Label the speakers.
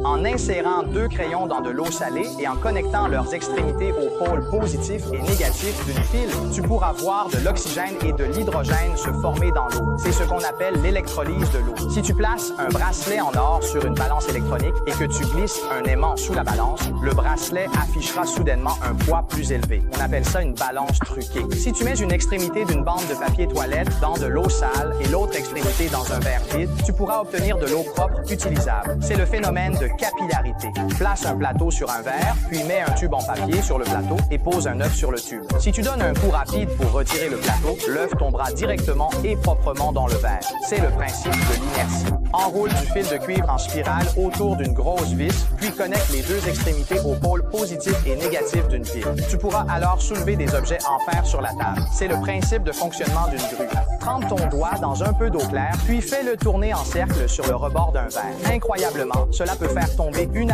Speaker 1: En insérant 2 crayons dans de l'eau salée et en connectant leurs extrémités aux pôles positifs et négatifs d'une pile, tu pourras voir de l'oxygène et de l'hydrogène se former dans l'eau. C'est ce qu'on appelle l'électrolyse de l'eau. Si tu places un bracelet en or sur une balance électronique et que tu glisses un aimant sous la balance, le bracelet affichera soudainement un poids plus élevé. On appelle ça une balance truquée. Si tu mets une extrémité d'une bande de papier toilette dans de l'eau sale et l'autre extrémité dans un verre vide, tu pourras obtenir de l'eau propre utilisable. C'est le phénomène de capillarité. Place un plateau sur un verre, puis mets un tube en papier sur le plateau et pose un œuf sur le tube. Si tu donnes un coup rapide pour retirer le plateau, l'œuf tombera directement et proprement dans le verre. C'est le principe de l'inertie. Enroule du fil de cuivre en spirale autour d'une grosse vis, puis connecte les 2 extrémités aux pôles positifs et négatifs d'une pile. Tu pourras alors soulever des objets en fer sur la table. C'est le principe de fonctionnement d'une grue. Trempe ton doigt dans un peu d'eau claire, puis fais-le tourner en cercle sur le rebord d'un verre. Incroyablement, cela peut faire tomber une